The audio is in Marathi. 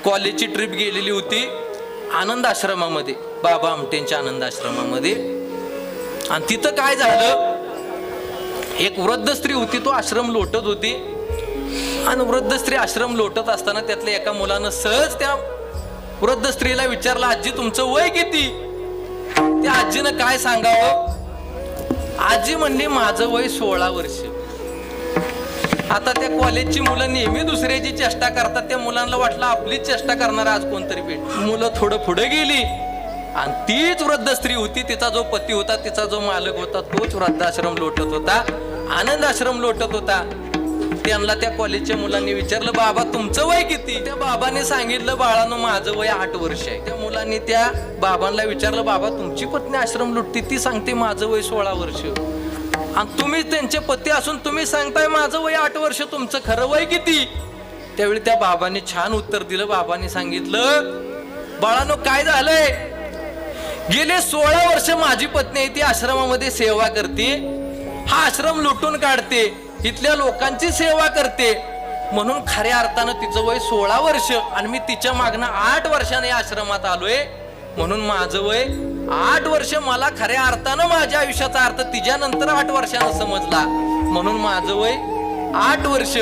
कॉलेजची ट्रिप गेलेली होती आनंद आश्रमामध्ये, बाबा आमटेंच्या आनंद आश्रमामध्ये. आणि तिथं काय झालं, एक वृद्ध स्त्री होती, तो आश्रम लोटत होती. आणि वृद्ध स्त्री आश्रम लोटत असताना त्यातल्या एका मुलानं सहज त्या वृद्ध स्त्रीला विचारलं, आजी तुमचं वय किती? त्या आजीनं काय सांगावं? आजी म्हणली माझं वय 16 वर्ष. आता त्या कॉलेजची मुलं नेहमी दुसऱ्याची चेष्टा करतात, त्या मुलांना वाटलं आपलीच चेष्टा करणार आज कोणतरी भेट. मुलं थोडं पुढे गेली आणि तीच वृद्ध स्त्री होती, तिचा जो पती होता, तिचा जो मालक होता, तोच वृद्धाश्रम लोटत होता, आनंद आश्रम लोटत होता. त्यांना त्या कॉलेजच्या मुलांनी विचारलं, बाबा तुमचं वय किती? त्या बाबाने सांगितलं, बाळानो माझं वय 8 वर्ष आहे. त्या मुलांनी त्या बाबांना विचारलं, बाबा तुमची पत्नी आश्रम लुटते, ती सांगते माझं वय 16 वर्ष. आणि तुम्ही त्यांचे पती असून तुम्ही सांगताय माझं वय 8 वर्ष, तुमचं खरं वय किती? त्यावेळी त्या बाबांनी छान उत्तर दिलं. बाबांनी सांगितलं, बाळानो काय झालंय, गेले 16 वर्ष माझी पत्नी ती आश्रमामध्ये सेवा करते, हा आश्रम लुटून काढते, इथल्या लोकांची सेवा करते, म्हणून खऱ्या अर्थानं तिचं वय 16 वर्ष आणि मी तिच्या मागणं 8 वर्षाने आश्रमात आलोय, म्हणून माझं वय 8 वर्ष. मला खऱ्या अर्थानं माझ्या आयुष्याचा अर्थ तिच्यानंतर 8 वर्षानं समजला, म्हणून माझं वय 8 वर्ष.